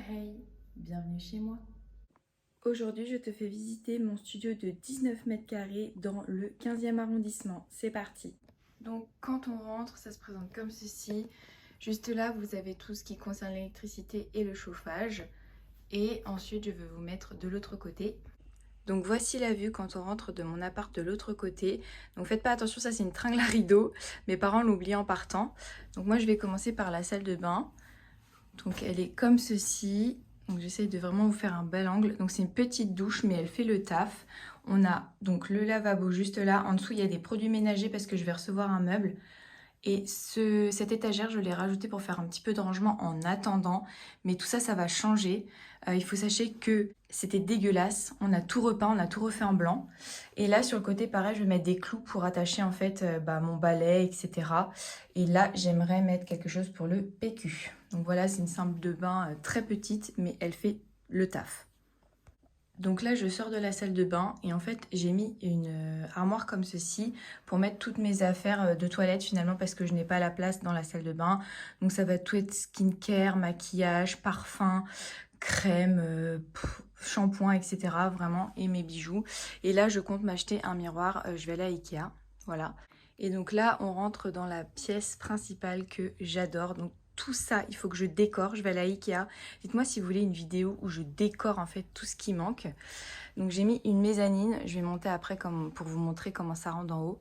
Hey, bienvenue chez moi. Aujourd'hui, je te fais visiter mon studio de 19 mètres carrés dans le 15e arrondissement. C'est parti. Donc, quand on rentre, ça se présente comme ceci. Juste là, vous avez tout ce qui concerne l'électricité et le chauffage. Et ensuite, je vais vous mettre de l'autre côté. Donc voici la vue quand on rentre de mon appart de l'autre côté. Donc faites pas attention, ça c'est une tringle à rideaux. Mes parents l'ont oublié en partant. Donc moi je vais commencer par la salle de bain. Donc elle est comme ceci. Donc j'essaye de vraiment vous faire un bel angle. Donc c'est une petite douche mais elle fait le taf. On a donc le lavabo juste là. En dessous il y a des produits ménagers parce que je vais recevoir un meuble. Et cette étagère, je l'ai rajoutée pour faire un petit peu de rangement en attendant. Mais tout ça, ça va changer. Il faut sachez que c'était dégueulasse. On a tout repeint, on a tout refait en blanc. Et là, sur le côté, pareil, je vais mettre des clous pour attacher en fait mon balai, etc. Et là, j'aimerais mettre quelque chose pour le PQ. Donc voilà, c'est une salle de bain très petite, mais elle fait le taf. Donc là, je sors de la salle de bain et en fait, j'ai mis une armoire comme ceci pour mettre toutes mes affaires de toilette finalement parce que je n'ai pas la place dans la salle de bain. Donc ça va tout être skincare, maquillage, parfum, crème, shampoing, etc. Vraiment, et mes bijoux. Et là, je compte m'acheter un miroir. Je vais aller à Ikea. Voilà. Et donc là, on rentre dans la pièce principale que j'adore. Donc tout ça, il faut que je décore. Je vais aller à Ikea. Dites-moi si vous voulez une vidéo où je décore en fait tout ce qui manque. Donc j'ai mis une mezzanine. Je vais monter après pour vous montrer comment ça rend en haut.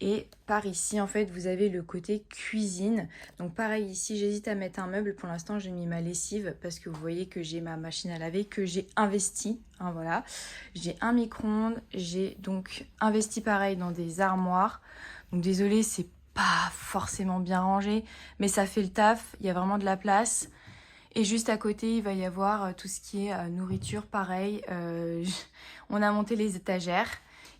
Et par ici, en fait, vous avez le côté cuisine. Donc pareil, ici, j'hésite à mettre un meuble. Pour l'instant, j'ai mis ma lessive parce que vous voyez que j'ai ma machine à laver, que j'ai investi. Hein, voilà. J'ai un micro-ondes. J'ai donc investi pareil dans des armoires. Donc désolée, c'est pas forcément bien rangé, mais ça fait le taf. Il y a vraiment de la place. Et juste à côté, il va y avoir tout ce qui est nourriture, pareil. On a monté les étagères.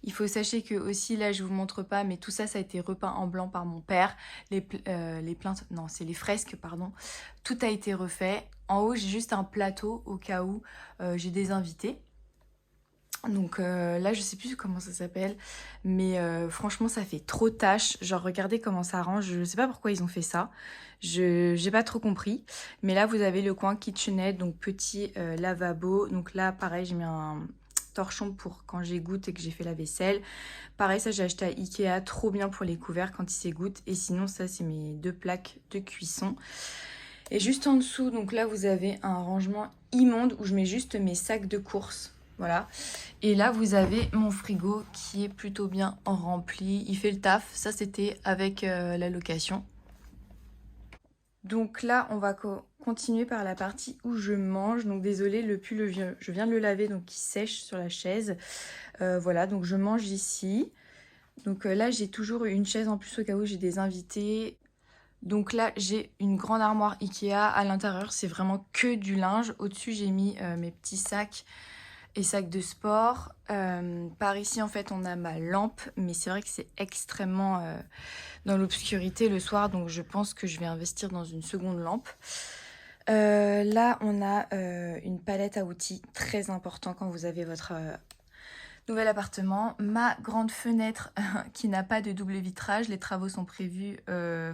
Il faut sachez que aussi, là je vous montre pas, mais tout ça, ça a été repeint en blanc par mon père. Les plaintes, non, c'est les fresques, pardon. Tout a été refait. En haut, j'ai juste un plateau au cas où j'ai des invités. Donc là, je sais plus comment ça s'appelle, mais franchement, ça fait trop tâche. Genre, regardez comment ça range. Je sais pas pourquoi ils ont fait ça. J'ai pas trop compris. Mais là, vous avez le coin kitchenette, donc petit lavabo. Donc là, pareil, j'ai mis un torchon pour quand j'égoutte et que j'ai fait la vaisselle. Pareil, ça, j'ai acheté à Ikea. Trop bien pour les couverts quand ils s'égouttent. Et sinon, ça, c'est mes 2 plaques de cuisson. Et juste en dessous, donc là, vous avez un rangement immonde où je mets juste mes sacs de courses. Voilà. Et là, vous avez mon frigo qui est plutôt bien rempli. Il fait le taf. Ça, c'était avec la location. Donc là, on va continuer par la partie où je mange. Donc désolé, le pull, je viens de le laver, donc il sèche sur la chaise. Voilà, donc je mange ici. Donc là, j'ai toujours une chaise en plus au cas où j'ai des invités. Donc là, j'ai une grande armoire Ikea. À l'intérieur, c'est vraiment que du linge. Au-dessus, j'ai mis mes petits sacs et sacs de sport. Par ici, en fait, on a ma lampe. Mais c'est vrai que c'est extrêmement dans l'obscurité le soir. Donc, je pense que je vais investir dans une seconde lampe. Là, on a une palette à outils. Très important quand vous avez votre nouvel appartement. Ma grande fenêtre qui n'a pas de double vitrage. Les travaux sont prévus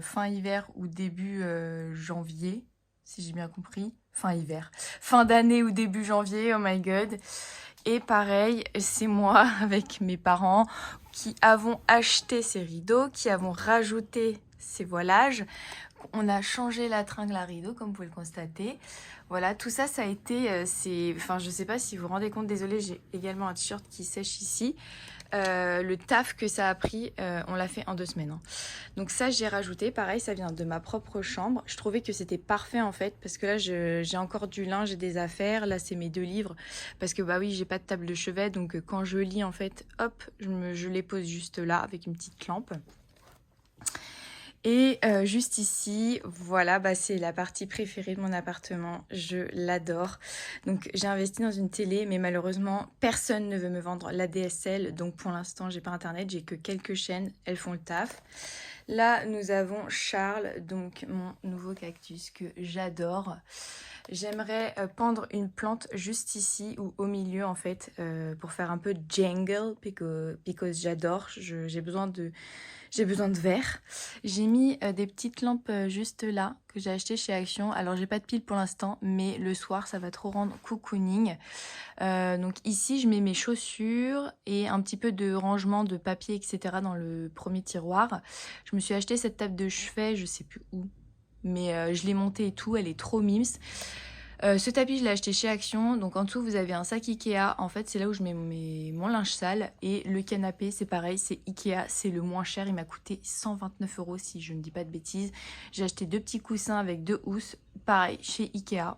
fin hiver ou début janvier, si j'ai bien compris. Fin hiver. Fin d'année ou début janvier, oh my god. Et pareil, c'est moi avec mes parents qui avons acheté ces rideaux, qui avons rajouté ces voilages. On a changé la tringle à rideaux, comme vous pouvez le constater. Voilà, tout ça, ça a été... Enfin, je sais pas si vous vous rendez compte, désolée, j'ai également un t-shirt qui sèche ici. Le taf que ça a pris, on l'a fait en 2 semaines. Hein. Donc ça, j'ai rajouté. Pareil, ça vient de ma propre chambre. Je trouvais que c'était parfait, en fait, parce que là, j'ai encore du linge et des affaires. Là, c'est mes 2 livres, parce que, bah oui, j'ai pas de table de chevet. Donc, quand je lis, en fait, hop, je les pose juste là, avec une petite lampe. Et juste ici, voilà, bah, c'est la partie préférée de mon appartement. Je l'adore. Donc j'ai investi dans une télé, mais malheureusement, personne ne veut me vendre la DSL. Donc pour l'instant, j'ai pas internet, j'ai que quelques chaînes, elles font le taf. Là, nous avons Charles, donc mon nouveau cactus que j'adore. J'aimerais pendre une plante juste ici ou au milieu en fait, pour faire un peu de jungle, because j'adore. J'ai besoin de... J'ai besoin de verre. J'ai mis des petites lampes juste là que j'ai achetées chez Action. Alors j'ai pas de pile pour l'instant, mais le soir ça va trop rendre cocooning. Donc ici je mets mes chaussures et un petit peu de rangement de papier, etc. dans le premier tiroir. Je me suis acheté cette table de chevet, je sais plus où, mais je l'ai montée et tout, elle est trop mimes. Ce tapis, je l'ai acheté chez Action. Donc en dessous, vous avez un sac Ikea. En fait, c'est là où je mets mon linge sale. Et le canapé, c'est pareil, c'est Ikea. C'est le moins cher. Il m'a coûté 129 € si je ne dis pas de bêtises. J'ai acheté 2 petits coussins avec 2 housses. Pareil, chez Ikea.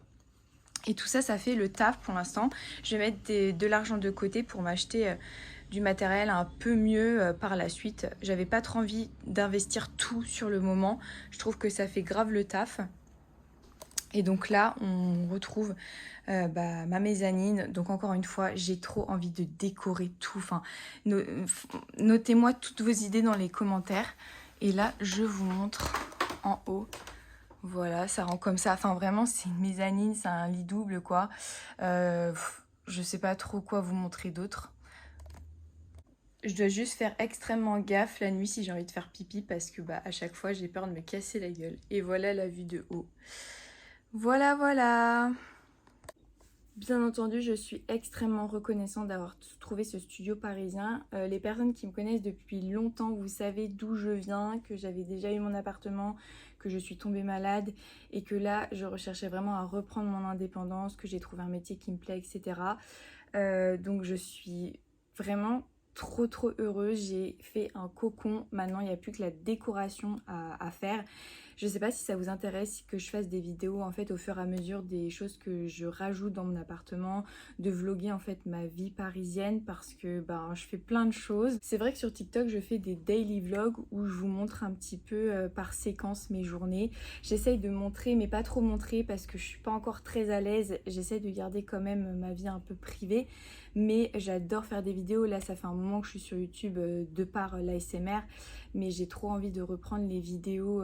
Et tout ça, ça fait le taf pour l'instant. Je vais mettre de l'argent de côté pour m'acheter du matériel un peu mieux par la suite. J'avais pas trop envie d'investir tout sur le moment. Je trouve que ça fait grave le taf. Et donc là, on retrouve ma mezzanine. Donc encore une fois, j'ai trop envie de décorer tout. Enfin, notez-moi toutes vos idées dans les commentaires. Et là, je vous montre en haut. Voilà, ça rend comme ça. Enfin, vraiment, c'est une mezzanine, c'est un lit double, quoi. Je sais pas trop quoi vous montrer d'autre. Je dois juste faire extrêmement gaffe la nuit si j'ai envie de faire pipi parce que à chaque fois, j'ai peur de me casser la gueule. Et voilà la vue de haut. Voilà, voilà. Bien entendu, je suis extrêmement reconnaissante d'avoir trouvé ce studio parisien. Les personnes qui me connaissent depuis longtemps, vous savez d'où je viens, que j'avais déjà eu mon appartement, que je suis tombée malade et que là, je recherchais vraiment à reprendre mon indépendance, que j'ai trouvé un métier qui me plaît, etc. Donc je suis vraiment trop heureuse. J'ai fait un cocon. Maintenant, il n'y a plus que la décoration à faire. Je sais pas si ça vous intéresse que je fasse des vidéos en fait au fur et à mesure des choses que je rajoute dans mon appartement, de vlogger en fait ma vie parisienne parce que je fais plein de choses. C'est vrai que sur TikTok je fais des daily vlogs où je vous montre un petit peu par séquence mes journées. J'essaye de montrer mais pas trop montrer parce que je suis pas encore très à l'aise. J'essaye de garder quand même ma vie un peu privée. Mais j'adore faire des vidéos. Là, ça fait un moment que je suis sur YouTube de par l'ASMR. Mais j'ai trop envie de reprendre les vidéos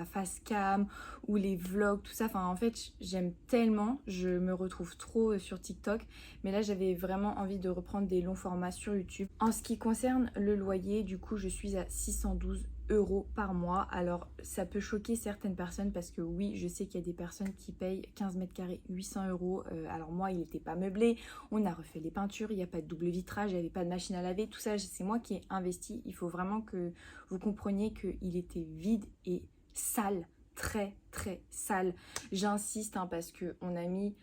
face cam ou les vlogs, tout ça. Enfin, en fait, j'aime tellement. Je me retrouve trop sur TikTok. Mais là, j'avais vraiment envie de reprendre des longs formats sur YouTube. En ce qui concerne le loyer, du coup, je suis à 612 € par mois. Alors ça peut choquer certaines personnes parce que oui, je sais qu'il y a des personnes qui payent 15 mètres carrés 800 €. Alors moi, il n'était pas meublé, on a refait les peintures, il n'y a pas de double vitrage, il n'y avait pas de machine à laver, tout ça c'est moi qui ai investi. Il faut vraiment que vous compreniez qu'il était vide et sale, très sale. J'insiste parce qu'on a mis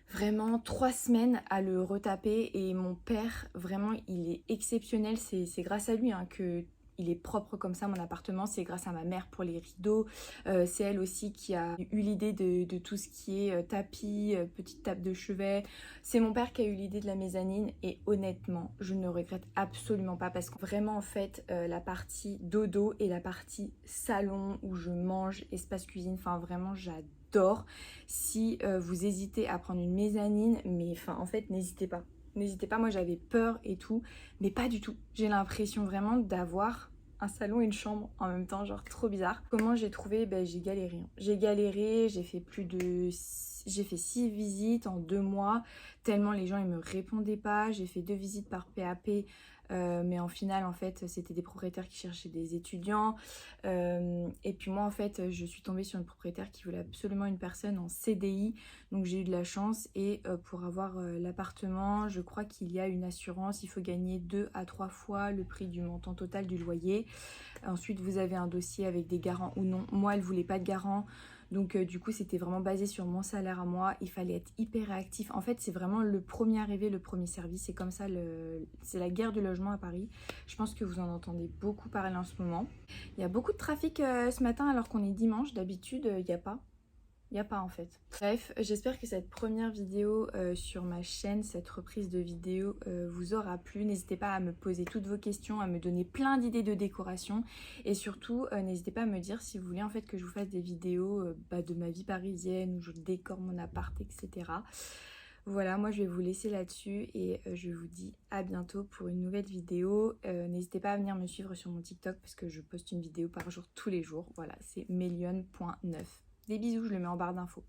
vraiment 3 semaines à le retaper et mon père, vraiment, il est exceptionnel. C'est grâce à lui que il est propre comme ça mon appartement, c'est grâce à ma mère pour les rideaux, c'est elle aussi qui a eu l'idée de tout ce qui est tapis, petite table de chevet, c'est mon père qui a eu l'idée de la mezzanine et honnêtement je ne regrette absolument pas parce que vraiment en fait la partie dodo et la partie salon où je mange, espace cuisine, enfin vraiment j'adore. Si vous hésitez à prendre une mezzanine, mais enfin en fait n'hésitez pas. N'hésitez pas, moi j'avais peur et tout, mais pas du tout. J'ai l'impression vraiment d'avoir un salon et une chambre en même temps, genre trop bizarre. Comment j'ai trouvé? J'ai galéré. J'ai galéré, j'ai fait 6 visites en 2 mois, tellement les gens ils me répondaient pas. J'ai fait 2 visites par PAP, mais en final en fait c'était des propriétaires qui cherchaient des étudiants. Et puis moi en fait je suis tombée sur une propriétaire qui voulait absolument une personne en CDI, donc j'ai eu de la chance. Et pour avoir l'appartement, je crois qu'il y a une assurance, il faut gagner 2 à 3 fois le prix du montant total du loyer. Ensuite vous avez un dossier avec des garants ou non. Moi elle voulait pas de garant. Donc du coup c'était vraiment basé sur mon salaire à moi, il fallait être hyper réactif. En fait c'est vraiment le premier arrivé, le premier servi, c'est comme ça, c'est la guerre du logement à Paris. Je pense que vous en entendez beaucoup parler en ce moment. Il y a beaucoup de trafic ce matin alors qu'on est dimanche, d'habitude il n'y a pas. Il n'y a pas en fait. Bref, j'espère que cette première vidéo sur ma chaîne, cette reprise de vidéo vous aura plu. N'hésitez pas à me poser toutes vos questions, à me donner plein d'idées de décoration. Et surtout, n'hésitez pas à me dire si vous voulez en fait que je vous fasse des vidéos de ma vie parisienne où je décore mon appart, etc. Voilà, moi je vais vous laisser là-dessus et je vous dis à bientôt pour une nouvelle vidéo. N'hésitez pas à venir me suivre sur mon TikTok parce que je poste une vidéo par jour tous les jours. Voilà, c'est Mélione.9. Des bisous, je le mets en barre d'infos.